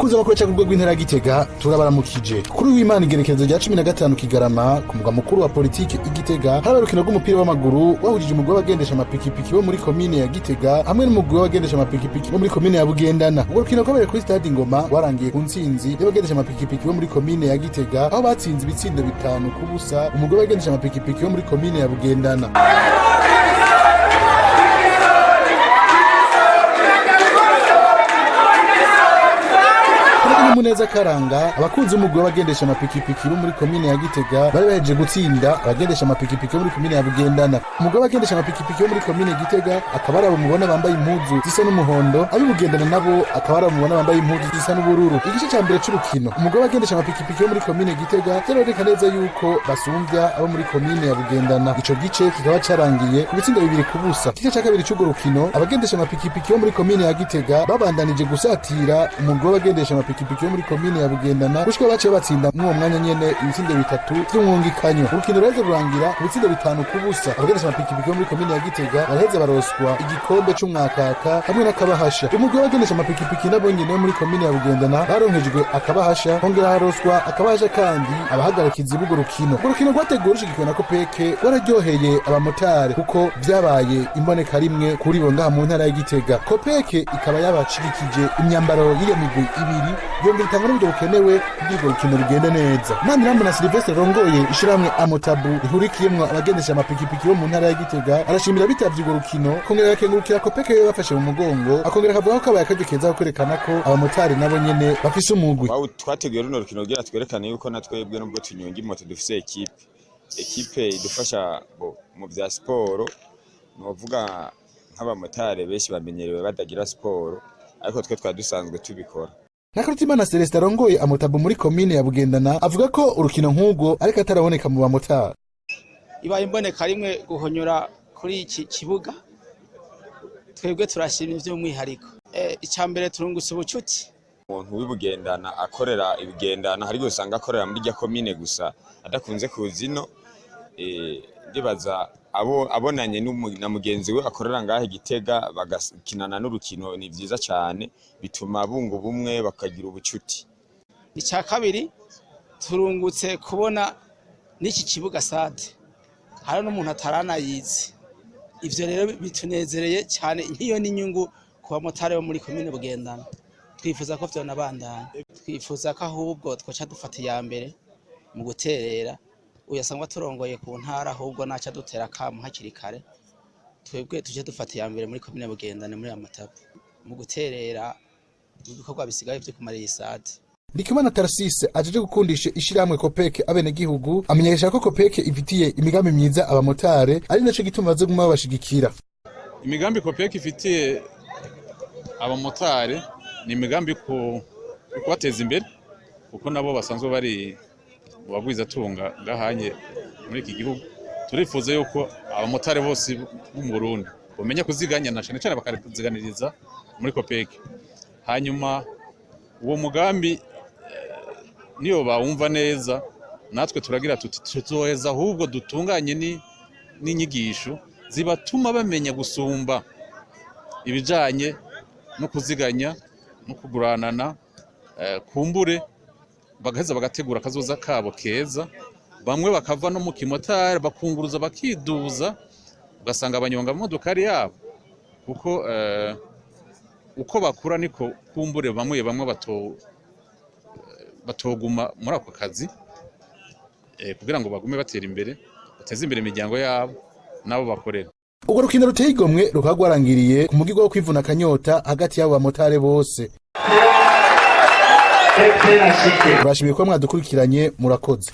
bakunze amakuru cyangwa urwego rw'intara ya Gitega turabaramukije kuri w'Imana igerekezo rya 15 Kigarama ku mugwa mukuru wa politike i Gitega hari urukino rw'umupira w'amaguru wahujije umugwi w'abagendesha amapikipiki bo muri komine ya Gitega hamwe n'umugwi w'abagendesha amapikipiki bo muri komine ya Bugendana. Urwo rukino rwabereye kuri stade Ngoma warangiye ku ntsinzi y'abagendesha amapikipiki bo muri komine ya Gitega aho batsinze ibitsindo 5 ku busa umugwi w'abagendesha amapikipiki bo muri komine ya Bugendana. Muneza karanga abakunzi umugwi w'abagendesha amapikipiki bo muri komine ya Gitega bari baheje gutsinda abagendesha amapikipiki bo muri komine ya Bugendana. Umugwi w'abagendesha amapikipiki bo muri komine Gitega akaba ari mubona bambaye impuzu zisa n'umuhondo abi Bugendana nabo akaba ari mubona bambaye impuzu zisa n'ubururu. Igice ca mbere c'urukino umugwi w'abagendesha amapikipiki bo muri komine Gitega cyaroreka neza yuko basumvya abo muri komine ya Bugendana. Ico gice kikaba carangiye ku bitsindo 2 ku busa. Igice ca kabiri c'urwo rukino abagendesha amapikipiki bo muri komine ya Gitega babandanije gusatira umugwi w'abagendesha amapikipiki muri komine ya Bugendana gushika bace batsinda mu mwanya nyene ibitsindo 3 by'umwungikanyo. Urukino rweze rurangira ku bitsindo 5 ku busa. Abagendesha amapikipiki muri komine ya Gitega baraheze baroswa igikombe c'umwakaka hamwe n'akabahasha. Umugwi w'abagendesha amapikipiki nabo nyene muri komine ya Bugendana baronkejwe akabahasha hongera haroswa akabahasha kandi abahagarikizi b'urwo rukino. Urukino rwateguwe rushigikiwe na Kopeke wararyoheye abamotare kuko vyabaye imboneka rimwe kuri bo ngaha mu ntara ya Gitega. Kopeke ikaba yabashigikije imyambaro y'iyo migwi ibiri bitanga n'uburyo bukenewe kugira ngo urukino rugende neza. Maniramu na Silvestre rongoye ishiramwe amotabu ihurikiyemwo abagendesha amapikipiki bo mu ntara ya Gitega arashimira bitavye urwo rukino kongera akengurukira Kopeke yo bafashe mu mugongo akongera akavuga ko abaye akagekeza kwerekana ko abamotari nabo nyene bafise umugwi. Twateguye runo rukino kugira twerekane yuko natwebwe nubwo tunyonga imoto dufise ekipe idufasha mu vya siporo novuga nk'abamotari benshi bamenyerewe badagira siporo ariko twe twadusanzwe tubikora. Nakarutimana Celestin rongoye amotabu muri komine ya Bugendana avuga ko urukino nk'ubwo ariko ataraboneka mu bamotari. Ibaye imboneka rimwe guhonyora kuri iki kibuga twebwe turashimye by'umwihariko. Icambere turungutse ubucuti. Umuntu w'Ibugendana akorera Ibugendana hari gusanga akorera muri rya komine gusa adakunze kuzino ndibaza abonanye na mugenzi we akorera ngahe Gitega bagakinana n'urukino ni vyiza cyane bituma bunga ubumwe bakagira ubucuti. Icya kabiri turungutse kubona n'iki kibuga stade hari n'umuntu ataranayizi. Ivyo rero bitunezereye cyane nk'iyo n'inyungu ku bamotari bo muri komine Bugendana. Twifuza ko vyona bandana twifuza ko ahubwo twaca dufata ya mbere mu guterera uyasangwa turongoye ku ntara ahubwo naca dutera kamu hakiri kare twebwe tuje dufata ya mbere muri komine Bugendana muri amatabu mu guterera ibikorwa bisigaye byo kumara isade. Ndikimana Tarsise ajeje gukundisha ishiramwe Kopeke abene gihugu amenyesha ko Kopeke ifitiye imigambi myiza abamotare ari naco gituma baze guma babashigikira. Imigambi Kopeke ifitiye abamotare ni imigambi kubateza imbere kuko nabo basanzwe bari wagwiza tunga ngahanye muri iki gihugu. Turifuza yuko abamotare bose mu Burundi bamenya kuziganya na cyane bakaziganiriza muri Kopeke. Hanyuma uwo mugambi niyo bawumva neza natwe turagira tuzoheza ahubwo dutunganye n'inyigisho zibatuma bamenya gusumba ibijanye no kuziganya no kuguranana kumbure bagaheza bagategura kazoza kabo keza bamwe bakava no mu kimotari bakunguruza bakiduza ugasanga abanyonga mu modokari yabo kuko uko bakura niko kumbure bamwe batoguma muri ako kazi kugira ngo bagume batera imbere bateze imbere imiryango yabo nabo bakorera. Urwo rukino ruteye igomwe rukagwarangiriye ku mugirwa wo kwivuna kanyota hagati y'abo bamotare bose. Bashimiye ko mwadukurikiranye murakoze.